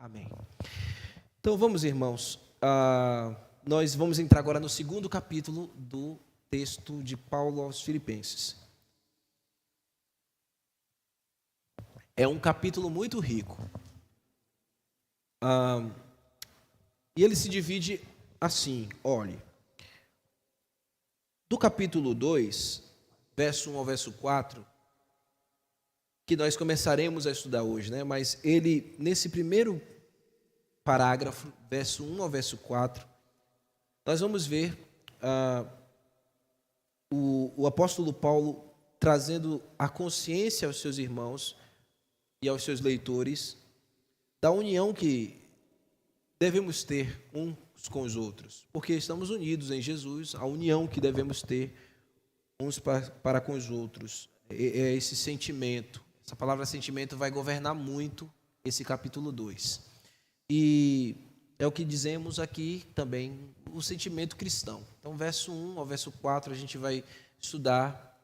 Amém. Então vamos, irmãos, nós vamos entrar agora no segundo capítulo do texto de Paulo aos Filipenses. É um capítulo muito rico. E ele se divide assim, olhe. Do capítulo 2, verso 1 ao verso 4, que nós começaremos a estudar hoje, né? Mas ele, nesse primeiro parágrafo, verso 1 ao verso 4, nós vamos ver o apóstolo Paulo trazendo a consciência aos seus irmãos e aos seus leitores da união que devemos ter uns com os outros, porque estamos unidos em Jesus, a união que devemos ter uns para com os outros, é esse sentimento. Essa palavra sentimento vai governar muito esse capítulo 2. E é o que dizemos aqui também, o sentimento cristão. Então, verso 1 ao verso 4, a gente vai estudar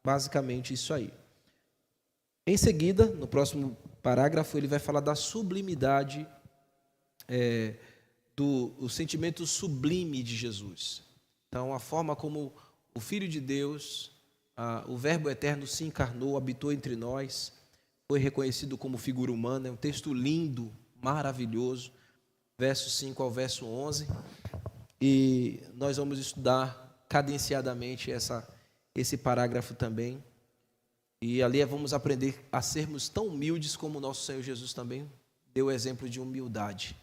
basicamente isso aí. Em seguida, no próximo parágrafo, ele vai falar da sublimidade, do sentimento sublime de Jesus. Então, a forma como o Filho de Deus, o Verbo eterno se encarnou, habitou entre nós, foi reconhecido como figura humana. É um texto lindo, maravilhoso, verso 5 ao verso 11. E nós vamos estudar cadenciadamente esse parágrafo também. E ali vamos aprender a sermos tão humildes como o nosso Senhor Jesus também deu exemplo de humildade.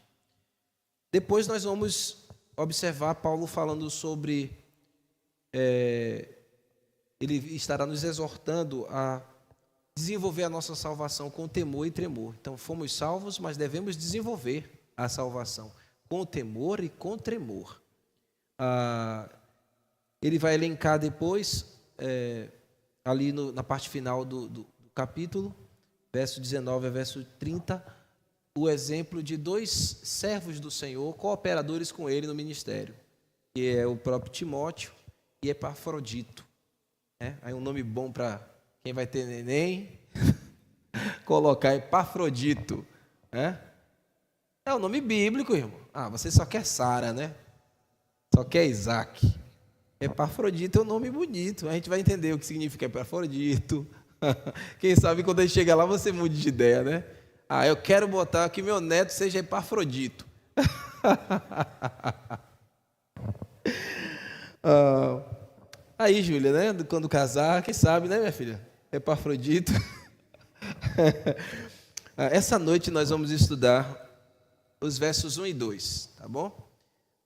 Depois nós vamos observar Paulo falando sobre... ele estará nos exortando a desenvolver a nossa salvação com temor e tremor. Então, fomos salvos, mas devemos desenvolver a salvação com temor e com tremor. Ele vai elencar depois, ali na parte final do capítulo, verso 19 a verso 30, o exemplo de dois servos do Senhor, cooperadores com ele no ministério, que é o próprio Timóteo e Epafrodito. Aí um nome bom para quem vai ter neném, colocar Epafrodito. É um nome bíblico, irmão. Você só quer Sara, né? Só quer Isaac. Epafrodito é um nome bonito. A gente vai entender o que significa Epafrodito. Quem sabe quando a gente chega lá você mude de ideia, né? Eu quero botar que meu neto seja Epafrodito. Aí, Júlia, né? Quando casar, quem sabe, né, minha filha? Epafrodito. Essa noite nós vamos estudar os versos 1 e 2, tá bom?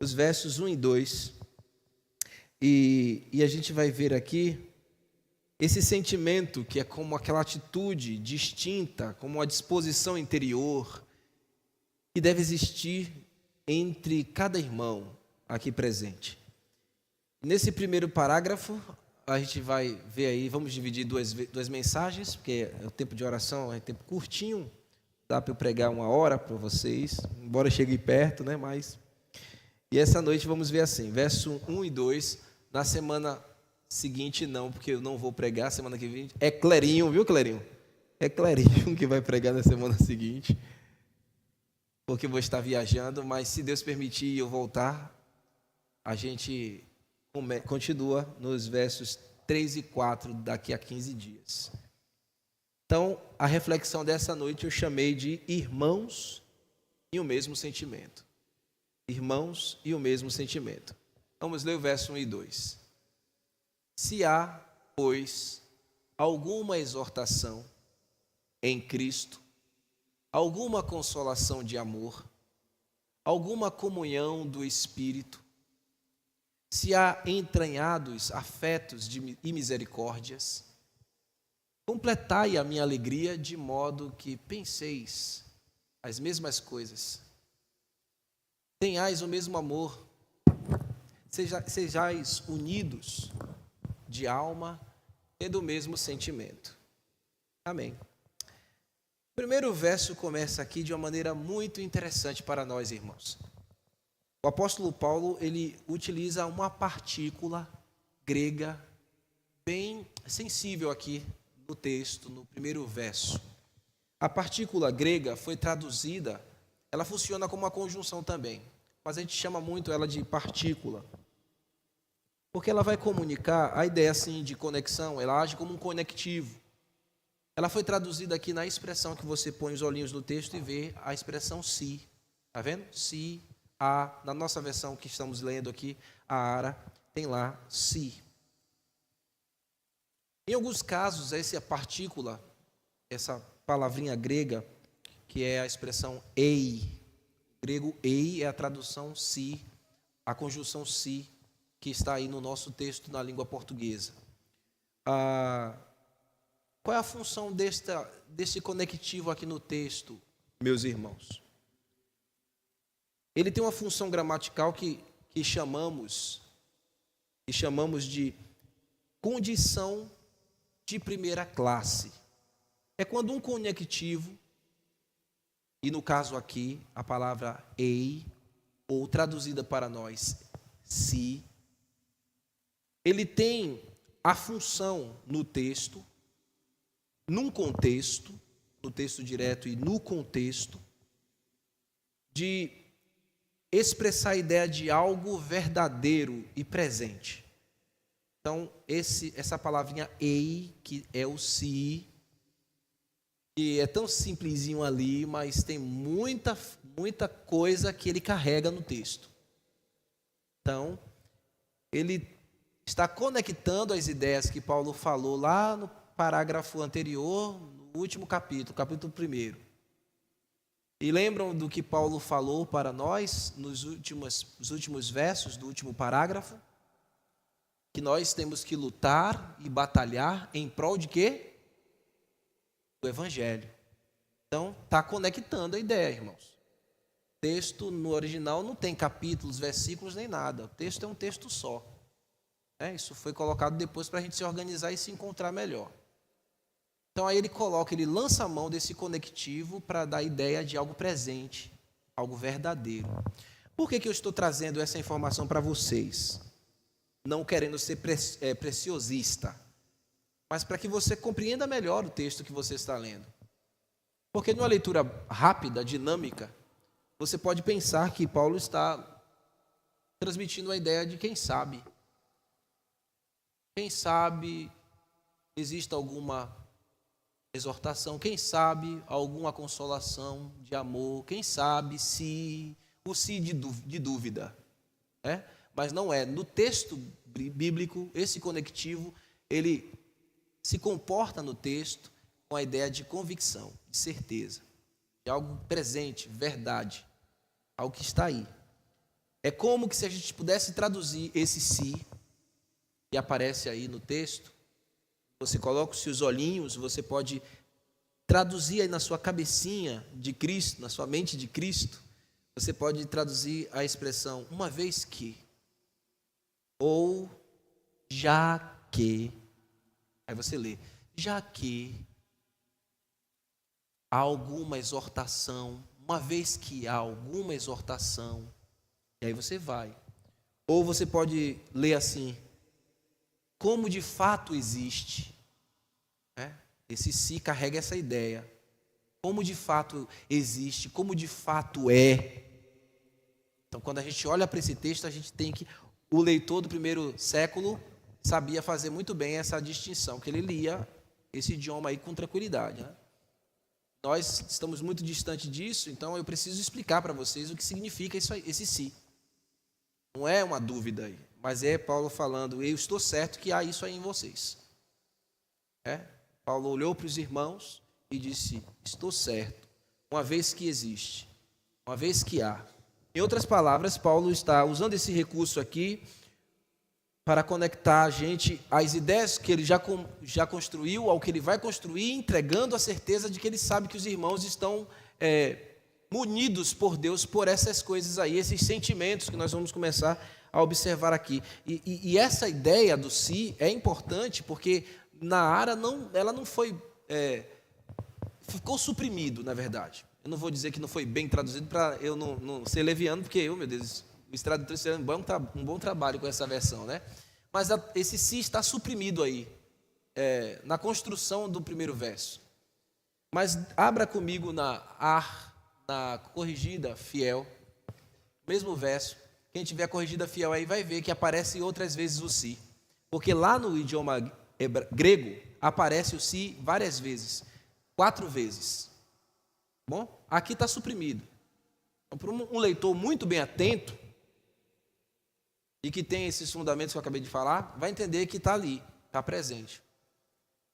Os versos 1 e 2. E a gente vai ver aqui esse sentimento que é como aquela atitude distinta, como uma disposição interior que deve existir entre cada irmão aqui presente. Nesse primeiro parágrafo, a gente vai ver aí, vamos dividir duas mensagens, porque o tempo de oração é tempo curtinho, dá para eu pregar 1 hora para vocês, embora eu chegue perto, né? E essa noite vamos ver assim, verso 1 e 2, na semana seguinte não, porque eu não vou pregar, semana que vem é Clerinho, viu, Clerinho? É Clerinho que vai pregar na semana seguinte, porque eu vou estar viajando, mas se Deus permitir e eu voltar, a gente continua nos versos 3 e 4 daqui a 15 dias. Então, a reflexão dessa noite eu chamei de irmãos e o mesmo sentimento. Irmãos e o mesmo sentimento. Vamos ler o verso 1 e 2. Se há, pois, alguma exortação em Cristo, alguma consolação de amor, alguma comunhão do Espírito, se há entranhados afetos e misericórdias, completai a minha alegria de modo que penseis as mesmas coisas, tenhais o mesmo amor, sejais unidos de alma e do mesmo sentimento. Amém. O primeiro verso começa aqui de uma maneira muito interessante para nós, irmãos. O apóstolo Paulo, ele utiliza uma partícula grega bem sensível aqui no texto, no primeiro verso. A partícula grega foi traduzida ela funciona como uma conjunção também, mas a gente chama muito ela de partícula, porque ela vai comunicar a ideia assim de conexão, ela age como um conectivo. Ela foi traduzida aqui na expressão que você põe os olhinhos no texto e vê a expressão se. Está vendo? Se, a. Na nossa versão que estamos lendo aqui, a ara, tem lá se. Em alguns casos, essa partícula, essa palavrinha grega, que é a expressão ei. O grego ei é a tradução se, a conjunção se, que está aí no nosso texto na língua portuguesa. Qual é a função desse conectivo aqui no texto, meus irmãos? Ele tem uma função gramatical que chamamos de condição de primeira classe. É quando um conectivo, e no caso aqui, a palavra ei, ou traduzida para nós, se, ele tem a função no texto, num contexto, no texto direto e no contexto, de expressar a ideia de algo verdadeiro e presente. Então, essa palavrinha ei, que é o se, que é tão simplesinho ali, mas tem muita coisa que ele carrega no texto. Então, ele está conectando as ideias que Paulo falou lá no parágrafo anterior, no último capítulo 1. E lembram do que Paulo falou para nós nos últimos versos do último parágrafo? Que nós temos que lutar e batalhar em prol de quê? Do Evangelho. Então, está conectando a ideia, irmãos. O texto no original não tem capítulos, versículos, nem nada. O texto é um texto só. Isso foi colocado depois para a gente se organizar e se encontrar melhor. Então aí ele lança a mão desse conectivo para dar a ideia de algo presente, algo verdadeiro. Por que eu estou trazendo essa informação para vocês? Não querendo ser preciosista, mas para que você compreenda melhor o texto que você está lendo. Porque numa leitura rápida, dinâmica, você pode pensar que Paulo está transmitindo a ideia de quem sabe. Quem sabe existe alguma exortação, quem sabe alguma consolação de amor, quem sabe o se de dúvida. Mas não é. No texto bíblico, esse conectivo, ele se comporta no texto com a ideia de convicção, de certeza, de algo presente, verdade, algo que está aí. É como que se a gente pudesse traduzir esse se, que aparece aí no texto, você coloca os seus olhinhos, você pode traduzir aí na sua cabecinha de Cristo, na sua mente de Cristo, você pode traduzir a expressão uma vez que, ou já que, aí você lê, já que há alguma exortação, uma vez que há alguma exortação, e aí você vai. Ou você pode ler assim, como de fato existe. Esse se carrega essa ideia. Como de fato existe, como de fato é. Então, quando a gente olha para esse texto, a gente tem que... O leitor do primeiro século sabia fazer muito bem essa distinção, que ele lia esse idioma aí com tranquilidade. Nós estamos muito distante disso, então eu preciso explicar para vocês o que significa esse se. Não é uma dúvida aí, mas é Paulo falando, eu estou certo que há isso aí em vocês. Paulo olhou para os irmãos e disse, estou certo, uma vez que existe, uma vez que há. Em outras palavras, Paulo está usando esse recurso aqui para conectar a gente às ideias que ele já construiu, ao que ele vai construir, entregando a certeza de que ele sabe que os irmãos estão munidos por Deus por essas coisas aí, esses sentimentos que nós vamos começar a observar aqui. E essa ideia do si é importante porque na Ara ela não foi... ficou suprimido, na verdade. Eu não vou dizer que não foi bem traduzido para eu não ser leviano, porque meu Deus, os tradutores fizeram um bom trabalho com essa versão, né? Mas esse si está suprimido aí, na construção do primeiro verso. Mas abra comigo na corrigida fiel, mesmo verso, quem tiver corrigida fiel aí vai ver que aparece outras vezes o si. Porque lá no idioma grego, aparece o si várias vezes, 4 vezes. Bom, aqui está suprimido. Então, para um leitor muito bem atento, e que tem esses fundamentos que eu acabei de falar, vai entender que está ali, está presente.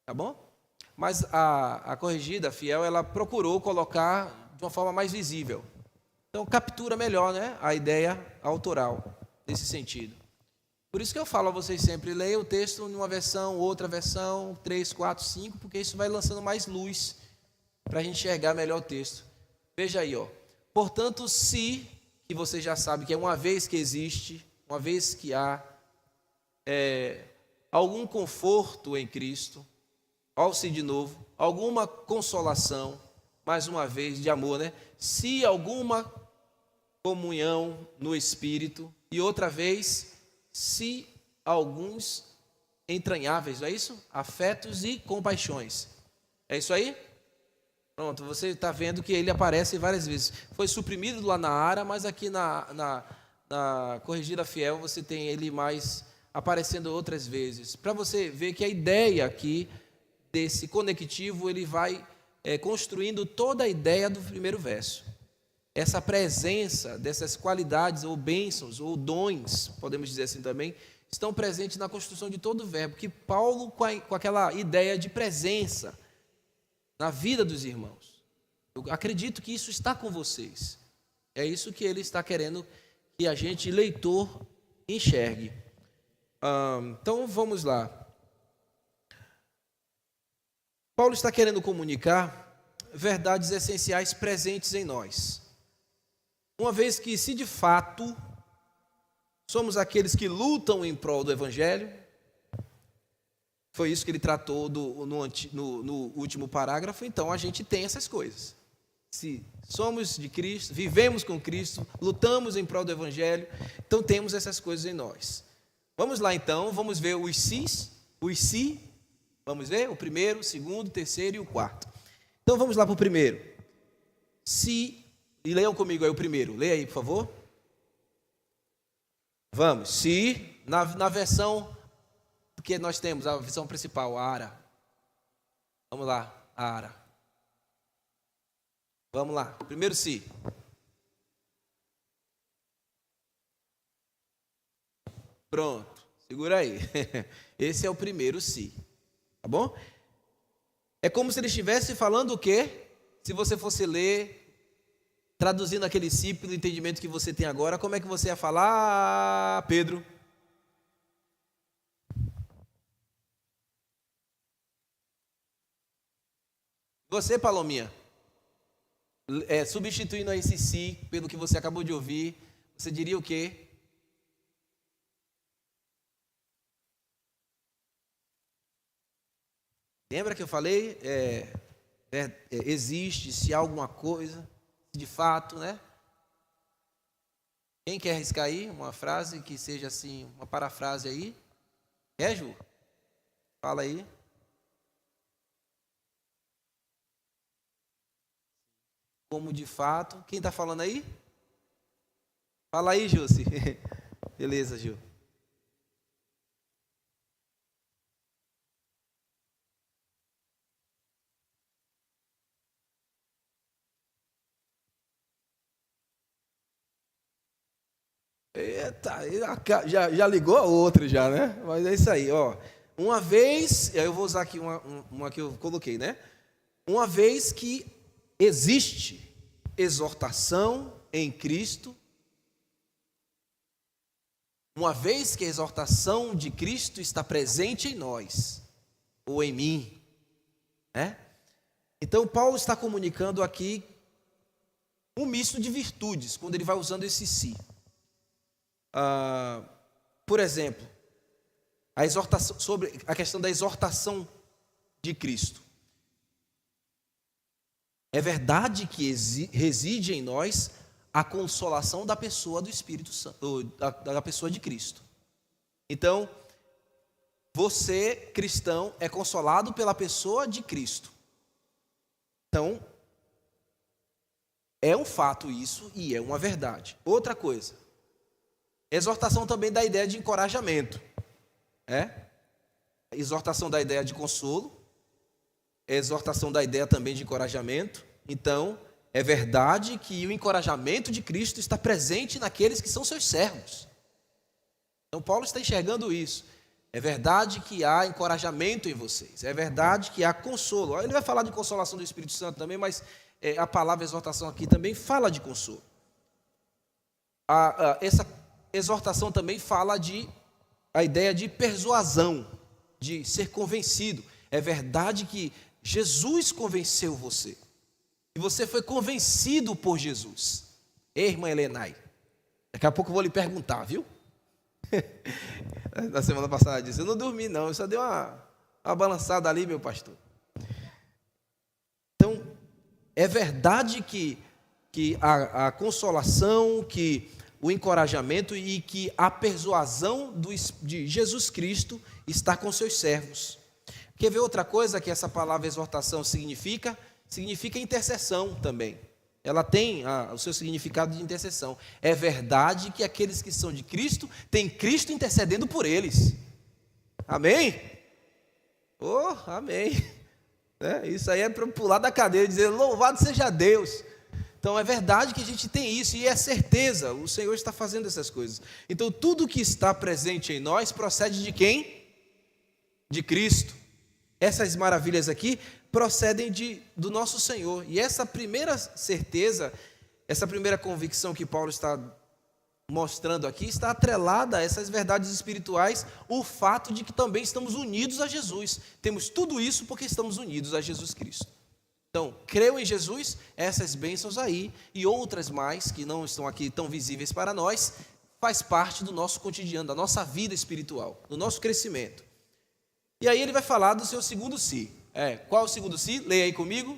Tá bom? Mas a corrigida fiel, ela procurou colocar de uma forma mais visível. Então, captura melhor, né, a ideia autoral, nesse sentido. Por isso que eu falo a vocês sempre, leia o texto numa versão, outra versão, 3, 4, 5, porque isso vai lançando mais luz para a gente enxergar melhor o texto. Veja aí, ó. Portanto, se, que você já sabe que é uma vez que existe, uma vez que há algum conforto em Cristo, ao se de novo, alguma consolação, mais uma vez, de amor, né? Se alguma comunhão no Espírito, e outra vez, se alguns entranháveis, não é isso? Afetos e compaixões. É isso aí? Pronto, você está vendo que ele aparece várias vezes. Foi suprimido lá na Ara, mas aqui na corrigida fiel você tem ele mais aparecendo outras vezes. Para você ver que a ideia aqui desse conectivo, ele vai construindo toda a ideia do primeiro verso. Essa presença dessas qualidades ou bênçãos ou dons, podemos dizer assim também, estão presentes na construção de todo o verbo, que Paulo, com aquela ideia de presença na vida dos irmãos, eu acredito que isso está com vocês. É isso que ele está querendo que a gente, leitor, enxergue. Então, vamos lá. Paulo está querendo comunicar verdades essenciais presentes em nós. Uma vez que, se de fato somos aqueles que lutam em prol do Evangelho, foi isso que ele tratou no último parágrafo, então a gente tem essas coisas. Se somos de Cristo, vivemos com Cristo, lutamos em prol do Evangelho, então temos essas coisas em nós. Vamos lá então, vamos ver os si, vamos ver o primeiro, o segundo, o terceiro e o quarto. Então vamos lá para o primeiro. Se, e leiam comigo aí o primeiro, leia aí por favor. Vamos, se, na versão que nós temos, a versão principal, a Ara. Vamos lá, a Ara. Vamos lá, primeiro si. Pronto, segura aí. Esse é o primeiro si, tá bom? É como se ele estivesse falando o quê? Se você fosse ler, traduzindo aquele si pelo entendimento que você tem agora, como é que você ia falar, Pedro? Você, Palominha, substituindo esse si pelo que você acabou de ouvir, você diria o quê? Lembra que eu falei? Existe, se há alguma coisa, de fato, né? Quem quer arriscar aí uma frase que seja assim, uma parafrase aí? Ju? Fala aí. Como de fato. Quem está falando aí? Fala aí, Jússi. Beleza, Ju. Eita, já ligou a outra já, né? Mas é isso aí, ó. Uma vez, eu vou usar aqui uma que eu coloquei, né? Uma vez que existe exortação em Cristo, uma vez que a exortação de Cristo está presente em nós, ou em mim, né? Então, Paulo está comunicando aqui um misto de virtudes, quando ele vai usando esse si. Por exemplo, a exortação, sobre a questão da exortação de Cristo. É verdade que reside em nós a consolação da pessoa do Espírito Santo, da pessoa de Cristo. Então, você, cristão, é consolado pela pessoa de Cristo. Então, É um fato isso e é uma verdade. Outra coisa, exortação também da ideia de encorajamento. Exortação da ideia de consolo, exortação da ideia também de encorajamento. Então, é verdade que o encorajamento de Cristo está presente naqueles que são seus servos. Então, Paulo está enxergando isso. É verdade que há encorajamento em vocês. É verdade que há consolo. Ele vai falar de consolação do Espírito Santo também, mas a palavra exortação aqui também fala de consolo. Essa exortação também fala a ideia de persuasão, de ser convencido. É verdade que Jesus convenceu você. E você foi convencido por Jesus. Ei, irmã Helenai, daqui a pouco eu vou lhe perguntar, viu? Na semana passada ela disse, eu não dormi não, eu só dei uma balançada ali, meu pastor. Então, é verdade que a consolação, que o encorajamento e que a persuasão de Jesus Cristo está com seus servos. Quer ver outra coisa que essa palavra exortação significa? Significa intercessão também. Ela tem o seu significado de intercessão. É verdade que aqueles que são de Cristo, têm Cristo intercedendo por eles. Amém? Oh, amém. Isso aí é para pular da cadeira e dizer, louvado seja Deus. Então é verdade que a gente tem isso, e é certeza, o Senhor está fazendo essas coisas. Então tudo que está presente em nós procede de quem? De Cristo. Essas maravilhas aqui procedem do nosso Senhor. E essa primeira certeza, essa primeira convicção que Paulo está mostrando aqui, está atrelada a essas verdades espirituais, o fato de que também estamos unidos a Jesus. Temos tudo isso porque estamos unidos a Jesus Cristo. Então, creu em Jesus, essas bênçãos aí, e outras mais, que não estão aqui tão visíveis para nós, faz parte do nosso cotidiano, da nossa vida espiritual, do nosso crescimento. E aí ele vai falar do seu segundo si. Qual é o segundo si? Leia aí comigo.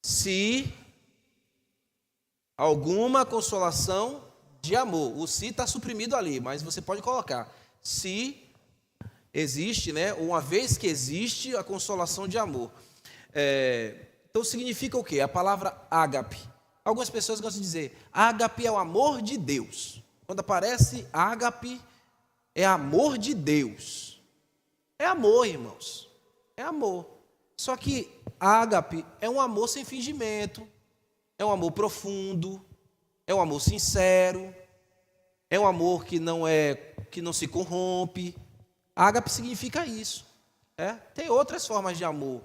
Se alguma consolação de amor. O si está suprimido ali, mas você pode colocar. Se existe, uma vez que existe a consolação de amor. Então significa o quê? A palavra ágape. Algumas pessoas gostam de dizer, ágape é o amor de Deus. Quando aparece ágape, é amor de Deus. É amor, irmãos. É amor. Só que ágape é um amor sem fingimento. É um amor profundo. É um amor sincero. É um amor que não se corrompe. Ágape significa isso. Tem outras formas de amor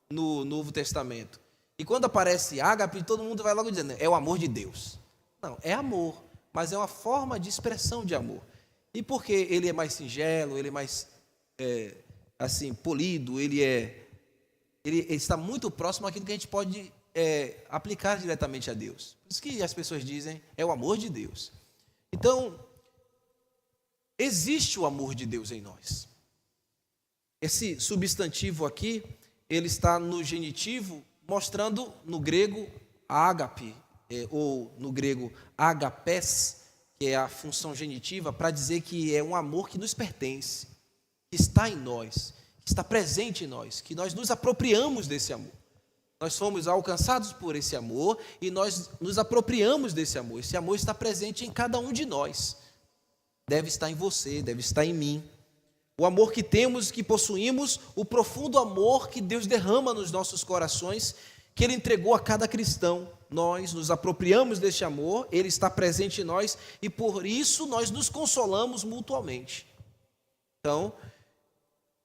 no Novo Testamento. E quando aparece ágape, todo mundo vai logo dizendo, é o amor de Deus. Não, é amor, mas é uma forma de expressão de amor. E porque ele é mais singelo, ele é mais polido, ele está muito próximo àquilo que a gente pode aplicar diretamente a Deus. Por isso que as pessoas dizem, é o amor de Deus. Então, existe o amor de Deus em nós. Esse substantivo aqui, ele está no genitivo, mostrando no grego ágape, ou no grego agapés, que é a função genitiva, para dizer que é um amor que nos pertence, que está em nós, que está presente em nós, que nós nos apropriamos desse amor. Nós fomos alcançados por esse amor e nós nos apropriamos desse amor. Esse amor está presente em cada um de nós. Deve estar em você, deve estar em mim. O amor que temos, que possuímos, o profundo amor que Deus derrama nos nossos corações, que Ele entregou a cada cristão. Nós nos apropriamos deste amor, Ele está presente em nós e por isso nós nos consolamos mutuamente. Então,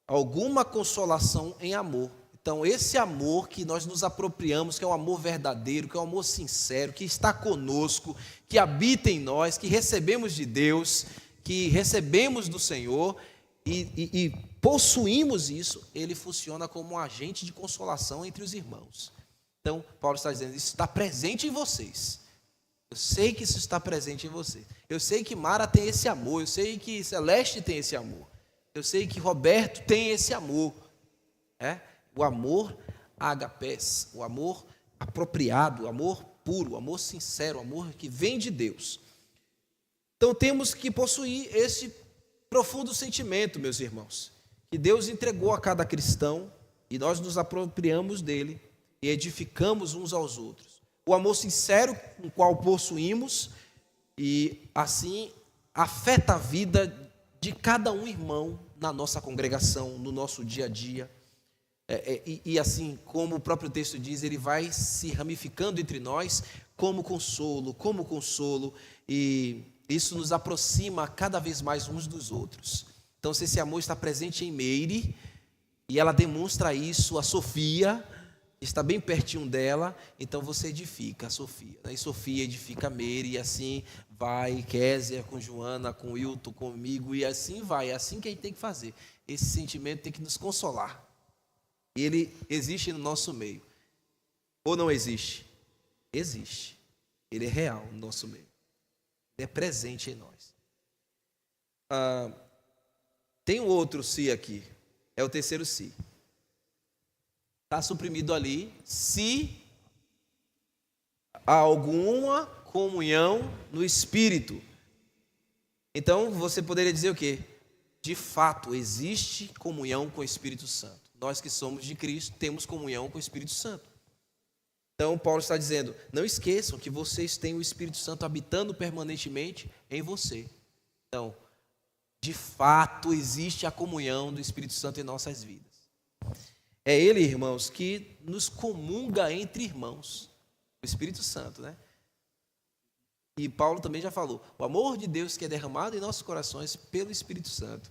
alguma consolação em amor. Então, esse amor que nós nos apropriamos, que é um amor verdadeiro, que é um amor sincero, que está conosco, que habita em nós, que recebemos de Deus, que recebemos do Senhor e possuímos isso, ele funciona como um agente de consolação entre os irmãos. Então, Paulo está dizendo, isso está presente em vocês. Eu sei que isso está presente em você. Eu sei que Mara tem esse amor, eu sei que Celeste tem esse amor. Eu sei que Roberto tem esse amor. O amor agapés, o amor apropriado, o amor puro, o amor sincero, o amor que vem de Deus. Então temos que possuir esse profundo sentimento, meus irmãos, que Deus entregou a cada cristão e nós nos apropriamos dele e edificamos uns aos outros. O amor sincero com o qual possuímos e assim afeta a vida de cada um irmão na nossa congregação, no nosso dia a dia. E assim, como o próprio texto diz, ele vai se ramificando entre nós como consolo, e isso nos aproxima cada vez mais uns dos outros. Então, se esse amor está presente em Meire, e ela demonstra isso, a Sofia está bem pertinho dela, então você edifica a Sofia, né? E Sofia edifica a Meire, e assim vai, Kézia com Joana, com Wilton, comigo, e assim vai, é assim que a gente tem que fazer. Esse sentimento tem que nos consolar. Ele existe no nosso meio. Ou não existe? Existe. Ele é real no nosso meio. Ele é presente em nós. Tem um outro se aqui. É o terceiro se. Está suprimido ali. Se há alguma comunhão no Espírito. Então, você poderia dizer o quê? De fato, existe comunhão com o Espírito Santo. Nós que somos de Cristo, temos comunhão com o Espírito Santo. Então, Paulo está dizendo, não esqueçam que vocês têm o Espírito Santo habitando permanentemente em você. Então, de fato, existe a comunhão do Espírito Santo em nossas vidas. É Ele, irmãos, que nos comunga entre irmãos. O Espírito Santo, né? E Paulo também já falou, o amor de Deus que é derramado em nossos corações pelo Espírito Santo.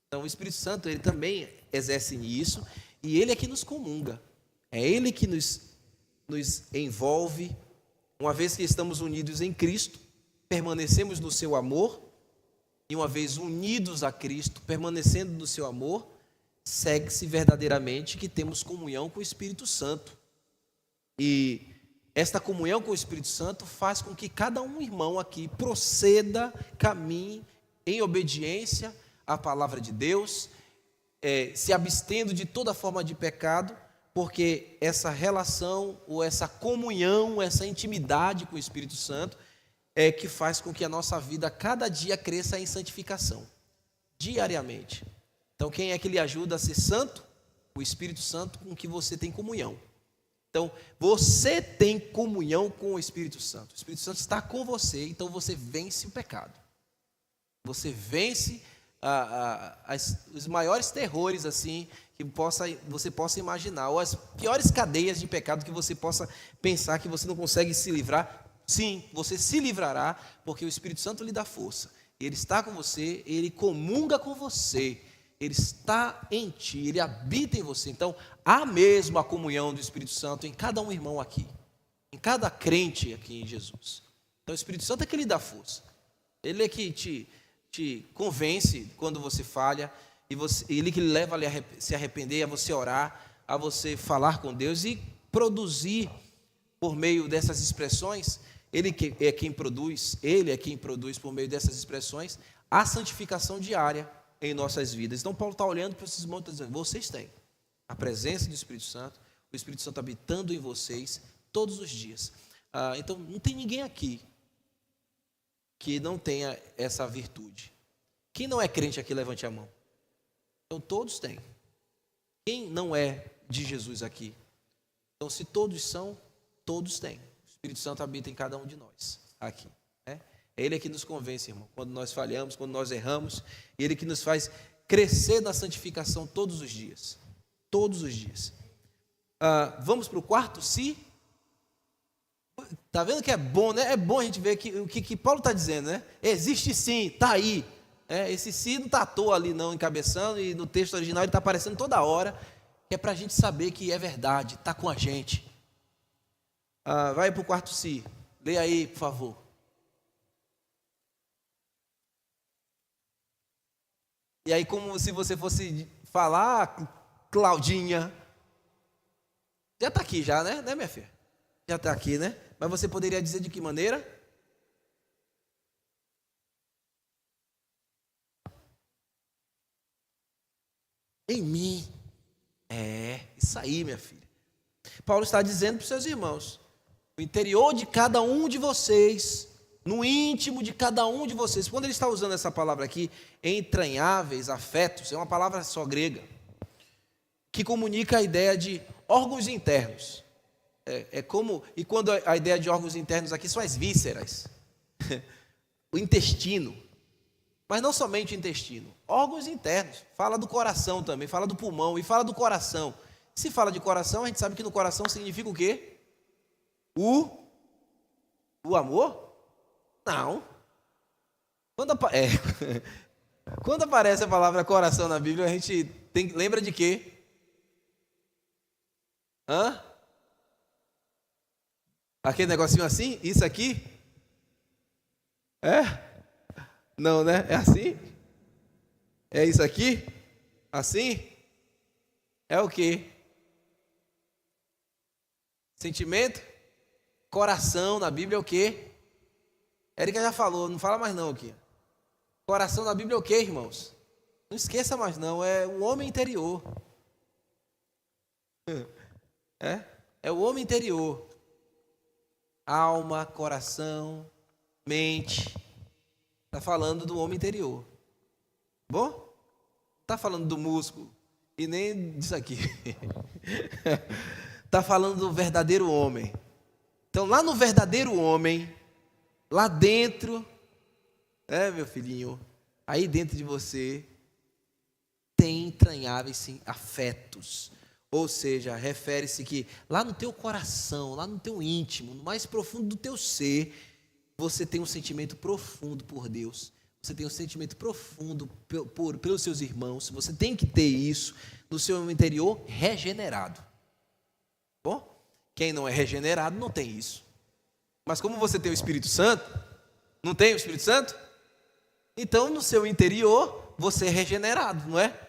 Então, o Espírito Santo, ele também exerce isso, e ele é que nos comunga. É ele que nos envolve. Uma vez que estamos unidos em Cristo, permanecemos no seu amor, e uma vez unidos a Cristo, permanecendo no seu amor, segue-se verdadeiramente que temos comunhão com o Espírito Santo. E esta comunhão com o Espírito Santo faz com que cada um irmão aqui proceda, caminhe em obediência à palavra de Deus, se abstendo de toda forma de pecado, porque essa relação, ou essa comunhão, essa intimidade com o Espírito Santo é que faz com que a nossa vida cada dia cresça em santificação, diariamente. Então, quem é que lhe ajuda a ser santo? O Espírito Santo, com que você tem comunhão. Então, você tem comunhão com o Espírito Santo. O Espírito Santo está com você, então você vence o pecado. Você vence os maiores terrores assim que você possa imaginar, ou as piores cadeias de pecado que você possa pensar que você não consegue se livrar. Sim, você se livrará, porque o Espírito Santo lhe dá força. Ele está com você, ele comunga com você, ele está em ti, ele habita em você. Então, há mesmo a comunhão do Espírito Santo em cada um irmão aqui, em cada crente aqui em Jesus. Então, o Espírito Santo é que lhe dá força. Ele é que te convence quando você falha, e ele que lhe leva a se arrepender, a você orar, a você falar com Deus e produzir por meio dessas expressões. Ele é quem produz por meio dessas expressões a santificação diária em nossas vidas. Então Paulo está olhando para esses montes e dizendo, vocês têm a presença do Espírito Santo, o Espírito Santo habitando em vocês todos os dias. Então não tem ninguém aqui que não tenha essa virtude. Quem não é crente aqui, levante a mão. Então todos têm. Quem não é de Jesus aqui? Então se todos são, todos têm. O Espírito Santo habita em cada um de nós aqui, né? É Ele que nos convence, irmão, quando nós falhamos, quando nós erramos. Ele que nos faz crescer na santificação todos os dias. Todos os dias. Vamos para o quarto se. Está vendo que é bom, né? É bom a gente ver o que Paulo está dizendo, né? Existe sim, está aí. Esse se não está à toa ali não, encabeçando, e no texto original ele está aparecendo toda hora, que é para a gente saber que é verdade, está com a gente. Vai para o quarto se. Leia aí, por favor. E aí, como se você fosse falar, Claudinha, já está aqui já, né, minha filha? Já está aqui, né? Mas você poderia dizer de que maneira? Em mim. Isso aí, minha filha. Paulo está dizendo para os seus irmãos, no interior de cada um de vocês, no íntimo de cada um de vocês. Quando ele está usando essa palavra aqui, entranháveis, afetos, é uma palavra só grega, que comunica a ideia de órgãos internos. É como, e quando a ideia de órgãos internos aqui são as vísceras, o intestino, mas não somente o intestino, órgãos internos, fala do coração também, fala do pulmão e fala do coração. Se fala de coração, a gente sabe que no coração significa o quê? O amor? Não. Quando aparece a palavra coração na Bíblia, a gente lembra de quê? Aquele negocinho assim? Isso aqui? É? Não, né? É assim? É isso aqui? Assim? É o quê? Sentimento? Coração na Bíblia é o quê? Érica já falou, não fala mais não aqui. Coração na Bíblia é o quê, irmãos? Não esqueça mais não, é o homem interior. É o homem interior. Alma, coração, mente. Está falando do homem interior. Bom? Está falando do músculo e nem disso aqui. Está falando do verdadeiro homem. Então, lá no verdadeiro homem, lá dentro, meu filhinho, aí dentro de você, tem entranháveis sim, afetos. Ou seja, refere-se que lá no teu coração, lá no teu íntimo, no mais profundo do teu ser, você tem um sentimento profundo por Deus. Você tem um sentimento profundo pelos seus irmãos. Você tem que ter isso no seu interior regenerado. Bom? Quem não é regenerado não tem isso. Mas como você tem o Espírito Santo, não tem o Espírito Santo? Então no seu interior você é regenerado, não é?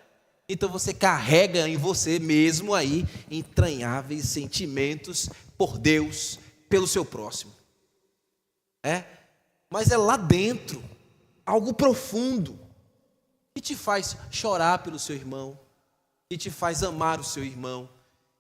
Então você carrega em você mesmo aí entranháveis sentimentos por Deus, pelo seu próximo. Mas é lá dentro, algo profundo, que te faz chorar pelo seu irmão, que te faz amar o seu irmão,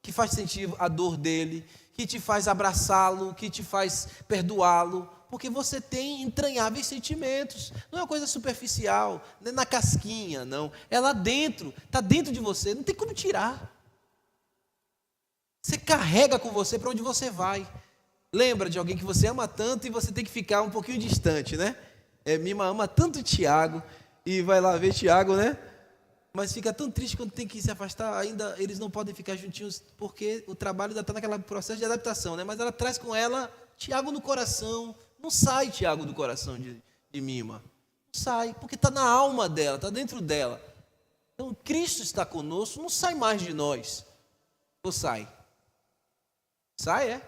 que faz sentir a dor dele, que te faz abraçá-lo, que te faz perdoá-lo, porque você tem entranháveis sentimentos. Não é uma coisa superficial, não é na casquinha, não. É lá dentro, está dentro de você, não tem como tirar. Você carrega com você para onde você vai. Lembra de alguém que você ama tanto e você tem que ficar um pouquinho distante, né? Mima ama tanto Tiago e vai lá ver Tiago, né? Mas fica tão triste quando tem que se afastar, ainda eles não podem ficar juntinhos, porque o trabalho ainda está naquele processo de adaptação, né? Mas ela traz com ela Tiago no coração. Não sai Tiago do coração de Mima. Não sai, porque está na alma dela, está dentro dela. Então, Cristo está conosco, não sai mais de nós. Ou sai? Sai,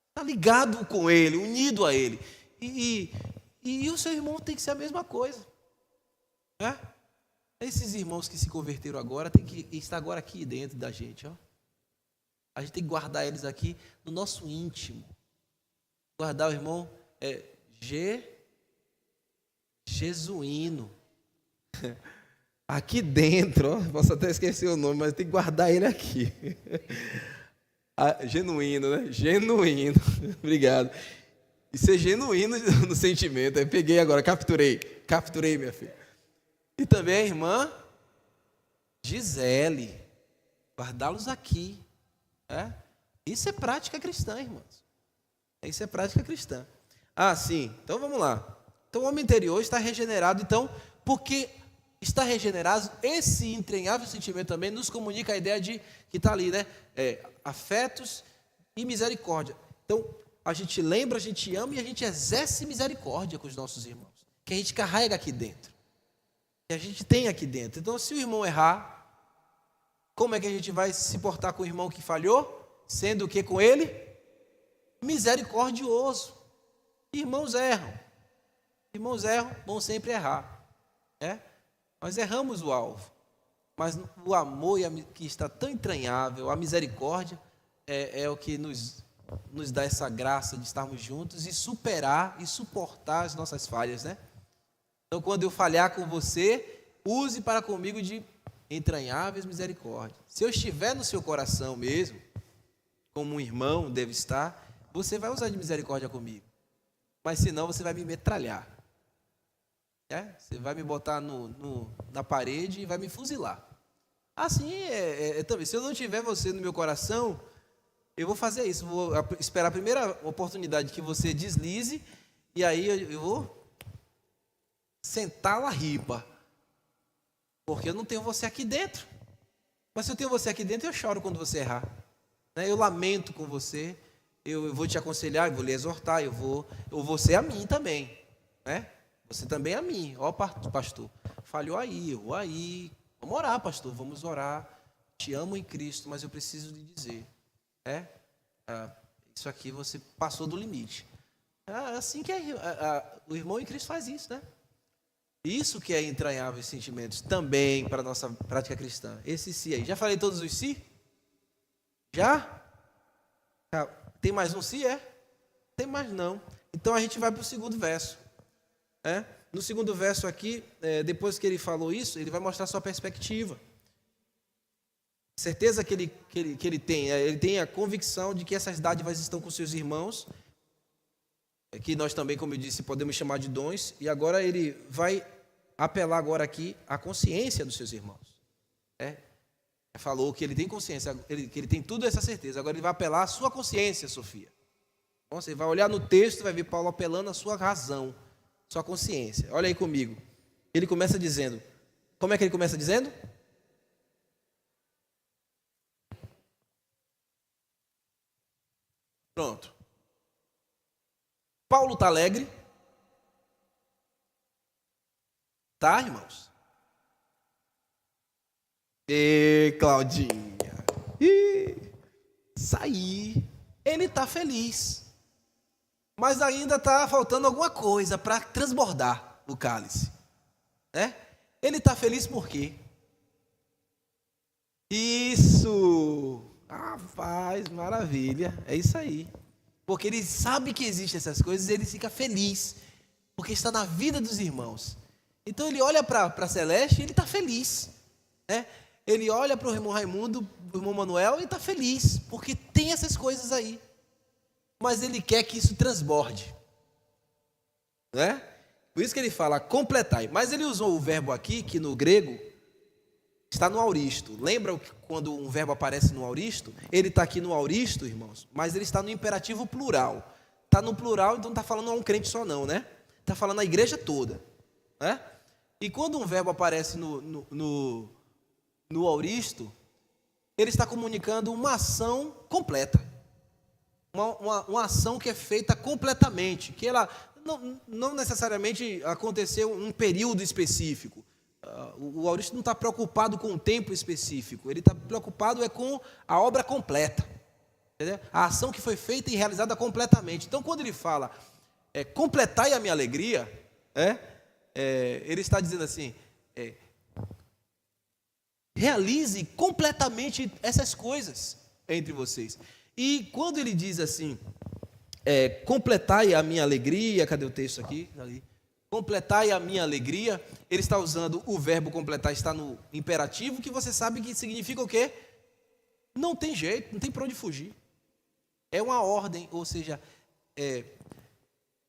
está ligado com Ele, unido a Ele. E o seu irmão tem que ser a mesma coisa. Esses irmãos que se converteram agora, tem que estar agora aqui dentro da gente. A gente tem que guardar eles aqui no nosso íntimo. Guardar o irmão Jesuíno. Aqui dentro, posso até esquecer o nome, mas tem que guardar ele aqui. Genuíno, né? Genuíno. Obrigado. E ser genuíno no sentimento. Eu peguei agora, capturei, minha filha. E também a irmã Gisele. Guardá-los aqui. Isso é prática cristã, irmãos. Isso é prática cristã. Sim. Então vamos lá. Então o homem interior está regenerado. Então, porque está regenerado, esse entranhável sentimento também nos comunica a ideia de que está ali, né? Afetos e misericórdia. Então, a gente lembra, a gente ama e a gente exerce misericórdia com os nossos irmãos. Que a gente carrega aqui dentro. Que a gente tem aqui dentro. Então, se o irmão errar, como é que a gente vai se portar com o irmão que falhou? Sendo o que com ele? Misericordioso. Irmãos erram. Irmãos erram, vão sempre errar. Nós erramos o alvo. Mas o amor que está tão entranhável, a misericórdia, é o que nos dá essa graça de estarmos juntos e superar e suportar as nossas falhas, né? Então, quando eu falhar com você, use para comigo de entranháveis misericórdia. Se eu estiver no seu coração mesmo, como um irmão deve estar, você vai usar de misericórdia comigo. Mas senão você vai me metralhar. Você vai me botar na parede e vai me fuzilar. Assim também. Se eu não tiver você no meu coração, Eu vou fazer isso, vou esperar a primeira oportunidade que você deslize, e aí eu vou sentar lá ripa. Porque eu não tenho você aqui dentro. Mas se eu tenho você aqui dentro, eu choro quando você errar. Né? Eu lamento com você, eu vou te aconselhar, eu vou lhe exortar, eu vou ser a mim também. Né? Você também é a mim. Ó, pastor, falhou aí, eu vou aí. Vamos orar, pastor, vamos orar. Te amo em Cristo, mas eu preciso lhe dizer. Isso aqui você passou do limite. Assim que o irmão em Cristo faz isso, né? Isso que é entranháveis sentimentos também para a nossa prática cristã. Esse si aí. Já falei todos os si? Já? Tem mais um si, Tem mais não. Então a gente vai para o segundo verso. No segundo verso aqui, depois que ele falou isso, ele vai mostrar a sua perspectiva. Certeza que ele tem a convicção de que essas dádivas estão com seus irmãos, que nós também, como eu disse, podemos chamar de dons, e agora ele vai apelar agora aqui à consciência dos seus irmãos. Falou que ele tem consciência, que ele tem tudo essa certeza, agora ele vai apelar à sua consciência, Sofia. Então, você vai olhar no texto, vai ver Paulo apelando à sua razão, sua consciência. Olha aí comigo. Ele começa dizendo, como é que ele começa dizendo? Pronto. Paulo está alegre? Tá, irmãos? Claudinha. Saí. Ele está feliz. Mas ainda está faltando alguma coisa para transbordar o cálice. Ele está feliz por quê? Isso! Rapaz, maravilha. É isso aí. Porque ele sabe que existem essas coisas e ele fica feliz. Porque está na vida dos irmãos. Então ele olha para Celeste e ele está feliz. Ele olha para o irmão Raimundo, o irmão Manuel e está feliz. Porque tem essas coisas aí. Mas ele quer que isso transborde. Por isso que ele fala completai. Mas ele usou o verbo aqui, que no grego está no auristo. Lembra quando um verbo aparece no auristo? Ele está aqui no auristo, irmãos, mas ele está no imperativo plural. Está no plural, então não está falando a um crente só não, Está falando a igreja toda. E quando um verbo aparece no auristo, ele está comunicando uma ação completa. Uma ação que é feita completamente, que ela não necessariamente aconteceu em um período específico. O auristo não está preocupado com um tempo específico, ele está preocupado com a obra completa, entendeu? A ação que foi feita e realizada completamente. Então, quando ele fala, completai a minha alegria, ele está dizendo assim, realize completamente essas coisas entre vocês. E quando ele diz assim, completai a minha alegria, cadê o texto aqui? Ali. Completai a minha alegria, ele está usando o verbo completar, está no imperativo, que você sabe que significa o quê? Não tem jeito, não tem para onde fugir. É uma ordem, ou seja, ele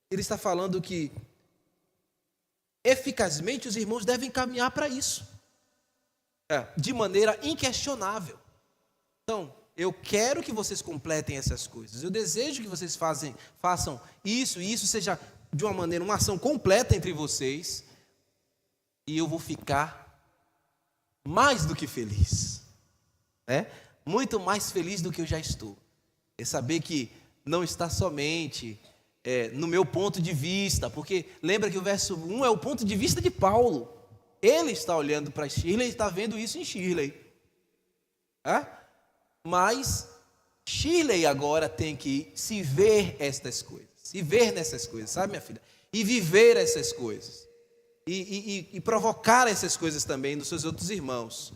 está falando que eficazmente os irmãos devem caminhar para isso, de maneira inquestionável. Então, eu quero que vocês completem essas coisas, eu desejo que vocês façam isso, e isso seja de uma maneira, uma ação completa entre vocês, e eu vou ficar mais do que feliz, muito mais feliz do que eu já estou. É saber que não está somente no meu ponto de vista, porque lembra que o verso 1 é o ponto de vista de Paulo. Ele está olhando para Shirley e está vendo isso em Shirley. Mas Shirley agora tem que se ver estas coisas, se ver nessas coisas, sabe, minha filha? E viver essas coisas, e provocar essas coisas também dos seus outros irmãos.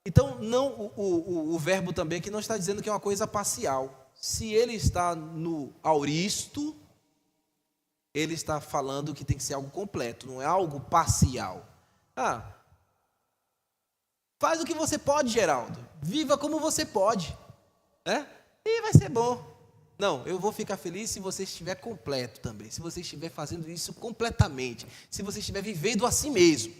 Então, não o verbo também que não está dizendo que é uma coisa parcial. Se ele está no auristo, ele está falando que tem que ser algo completo, não é algo parcial. Faz o que você pode, Geraldo. Viva como você pode. E vai ser bom. Não, eu vou ficar feliz se você estiver completo também. Se você estiver fazendo isso completamente. Se você estiver vivendo a si mesmo.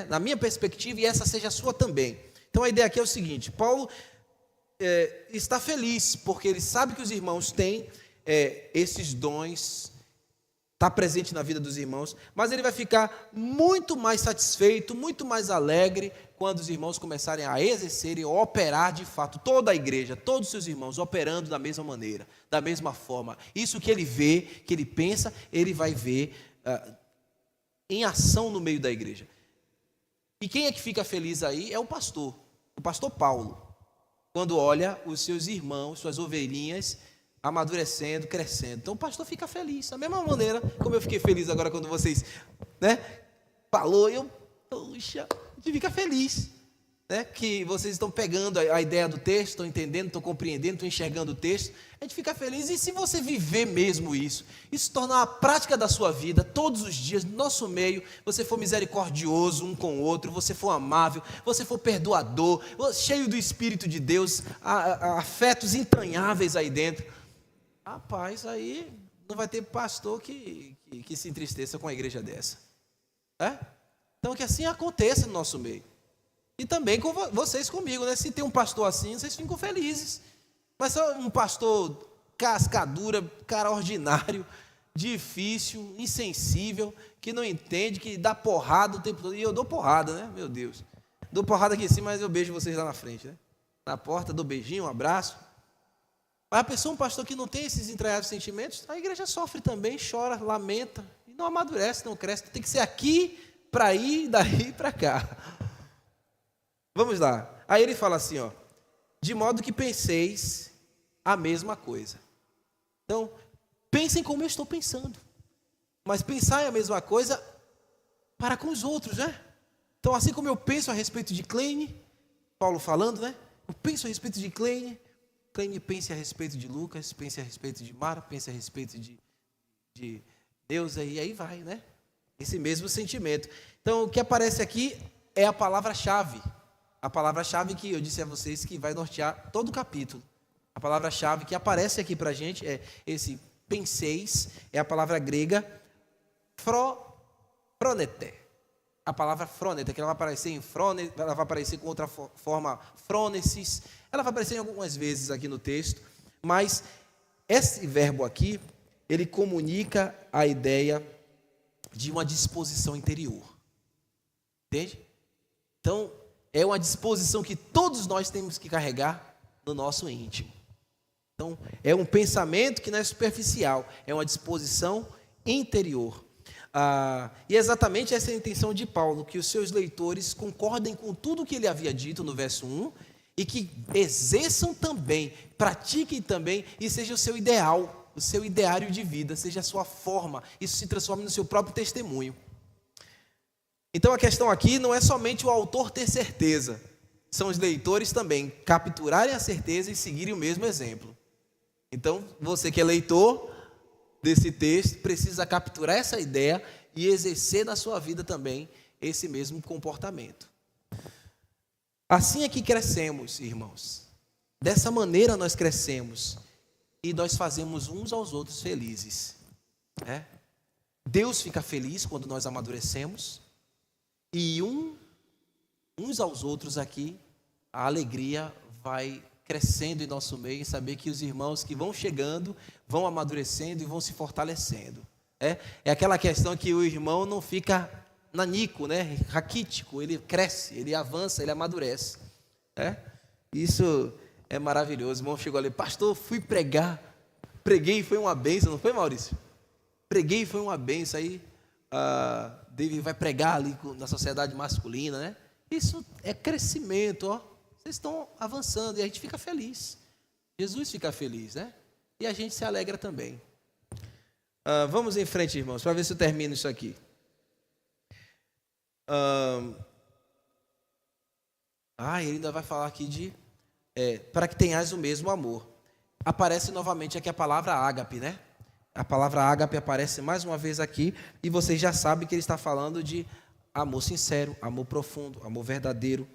Na minha perspectiva, e essa seja a sua também. Então a ideia aqui é o seguinte: Paulo está feliz, porque ele sabe que os irmãos têm esses dons, está presente na vida dos irmãos, mas ele vai ficar muito mais satisfeito, muito mais alegre, quando os irmãos começarem a exercer e operar de fato, toda a igreja, todos os seus irmãos operando da mesma maneira, da mesma forma. Isso que ele vê, que ele pensa, ele vai ver em ação no meio da igreja. E quem é que fica feliz aí é o pastor Paulo, quando olha os seus irmãos, suas ovelhinhas, amadurecendo, crescendo. Então o pastor fica feliz, da mesma maneira como eu fiquei feliz agora quando vocês, falou, puxa, a gente fica feliz, que vocês estão pegando a ideia do texto, estão entendendo, estão compreendendo, estão enxergando o texto, a gente fica feliz. E se você viver mesmo isso tornar a prática da sua vida, todos os dias, no nosso meio, você for misericordioso um com o outro, você for amável, você for perdoador, cheio do Espírito de Deus, afetos entranháveis aí dentro, rapaz, aí não vai ter pastor que se entristeça com a igreja dessa. Então que assim aconteça no nosso meio. E também com vocês comigo, se tem um pastor assim, vocês ficam felizes. Mas só um pastor cascadura, cara ordinário, difícil, insensível, que não entende, que dá porrada o tempo todo. E eu dou porrada, meu Deus. Dou porrada aqui em cima, mas eu beijo vocês lá na frente, Na porta, dou beijinho, um abraço. Mas a pessoa, um pastor que não tem esses entranhados sentimentos, a igreja sofre também, chora, lamenta, e não amadurece, não cresce. Tem que ser aqui para ir, daí para cá. Vamos lá. Aí ele fala assim, de modo que penseis a mesma coisa. Então, pensem como eu estou pensando. Mas pensai a mesma coisa para com os outros, Então, assim como eu penso a respeito de Kleine, Paulo falando, Eu penso a respeito de Kleine pense a respeito de Lucas, pense a respeito de Mara, pense a respeito de Deus, e aí vai, Esse mesmo sentimento. Então, o que aparece aqui é a palavra-chave. A palavra-chave que eu disse a vocês que vai nortear todo o capítulo. A palavra-chave que aparece aqui para a gente é esse penseis, é a palavra grega fronete. A palavra fronete, que ela vai aparecer em frone, ela vai aparecer com outra forma, fronesis, ela vai aparecer algumas vezes aqui no texto, mas esse verbo aqui, ele comunica a ideia de uma disposição interior. Entende? Então, é uma disposição que todos nós temos que carregar no nosso íntimo. Então, é um pensamento que não é superficial, é uma disposição interior. E exatamente essa é a intenção de Paulo, que os seus leitores concordem com tudo o que ele havia dito no verso 1, e que exerçam também, pratiquem também, e seja o seu ideal, o seu ideário de vida, seja a sua forma, isso se transforme no seu próprio testemunho. Então a questão aqui não é somente o autor ter certeza, são os leitores também capturarem a certeza e seguirem o mesmo exemplo. Então você que é leitor desse texto precisa capturar essa ideia e exercer na sua vida também esse mesmo comportamento. Assim é que crescemos, irmãos. Dessa maneira nós crescemos e nós fazemos uns aos outros felizes. Deus fica feliz quando nós amadurecemos. E uns aos outros aqui, a alegria vai crescendo em nosso meio, em saber que os irmãos que vão chegando, vão amadurecendo e vão se fortalecendo. É aquela questão que o irmão não fica nanico, raquítico, ele cresce, ele avança, ele amadurece. Isso é maravilhoso. O irmão chegou ali, pastor, fui pregar, preguei e foi uma bênção, não foi, Maurício? Preguei e foi uma bênção, aí David vai pregar ali na sociedade masculina, Isso é crescimento, Vocês estão avançando e a gente fica feliz. Jesus fica feliz, E a gente se alegra também. Vamos em frente, irmãos, para ver se eu termino isso aqui. Ele ainda vai falar aqui para que tenhais o mesmo amor. Aparece novamente aqui a palavra ágape, A palavra ágape aparece mais uma vez aqui, e vocês já sabem que ele está falando de amor sincero, amor profundo, amor verdadeiro,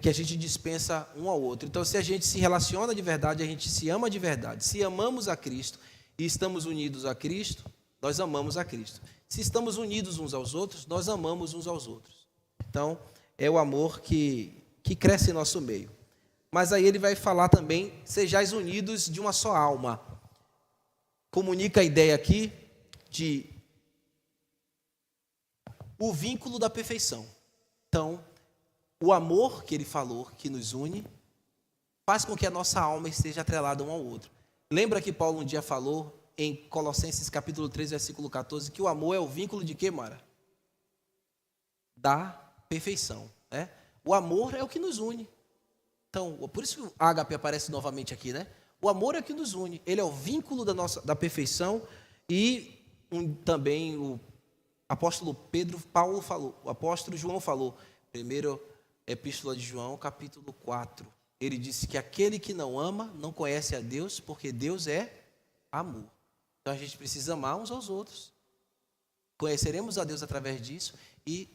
que a gente dispensa um ao outro. Então, se a gente se relaciona de verdade, a gente se ama de verdade. Se amamos a Cristo e estamos unidos a Cristo, nós amamos a Cristo. Se estamos unidos uns aos outros, nós amamos uns aos outros. Então, é o amor que cresce em nosso meio. mas aí ele vai falar também, sejais unidos de uma só alma. Comunica a ideia aqui de o vínculo da perfeição. Então, o amor que ele falou, que nos une, faz com que a nossa alma esteja atrelada um ao outro. Lembra que Paulo um dia falou em Colossenses capítulo 3, versículo 14, que o amor é o vínculo de quê, Mara? Da perfeição, né? O amor é o que nos une. Então, por isso que o ágape aparece novamente aqui, né? O amor é o que nos une. Ele é o vínculo da perfeição. E também o apóstolo o apóstolo João falou, primeiro epístola de João, capítulo 4. Ele disse que aquele que não ama não conhece a Deus, porque Deus é amor. Então a gente precisa amar uns aos outros. Conheceremos a Deus através disso e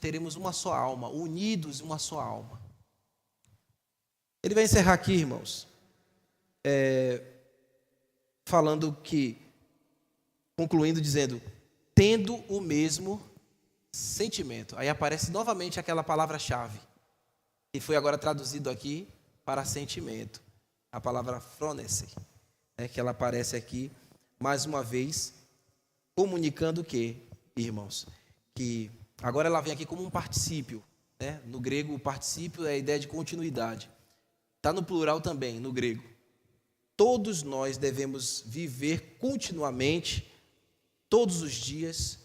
teremos uma só alma, unidos em uma só alma. Ele vai encerrar aqui, irmãos, concluindo dizendo, tendo o mesmo sentimento. Aí aparece novamente aquela palavra-chave, que foi agora traduzido aqui para sentimento. A palavra phronese, que ela aparece aqui, mais uma vez, comunicando o quê, irmãos? Que agora ela vem aqui como um particípio, né? No grego, o particípio é a ideia de continuidade. Está no plural também, no grego. Todos nós devemos viver continuamente, todos os dias,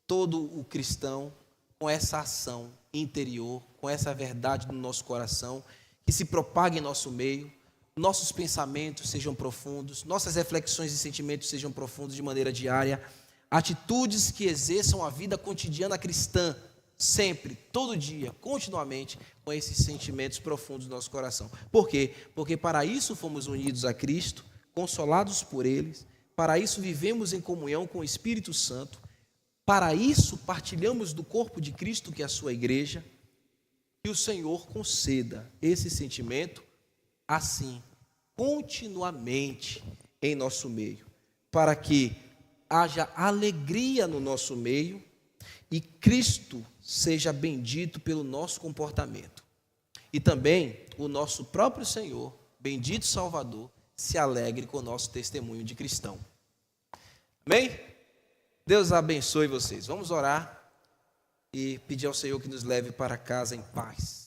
todo o cristão, com essa ação interior, com essa verdade no nosso coração, que se propague em nosso meio, nossos pensamentos sejam profundos, nossas reflexões e sentimentos sejam profundos de maneira diária, atitudes que exerçam a vida cotidiana cristã, sempre, todo dia, continuamente, com esses sentimentos profundos do nosso coração. Por quê? Porque para isso fomos unidos a Cristo, consolados por Ele, para isso vivemos em comunhão com o Espírito Santo, para isso partilhamos do corpo de Cristo, que é a sua igreja, e o Senhor conceda esse sentimento assim, continuamente em nosso meio, para que haja alegria no nosso meio e Cristo seja bendito pelo nosso comportamento. E também o nosso próprio Senhor, bendito Salvador, se alegre com o nosso testemunho de cristão. Amém? Deus abençoe vocês. Vamos orar e pedir ao Senhor que nos leve para casa em paz.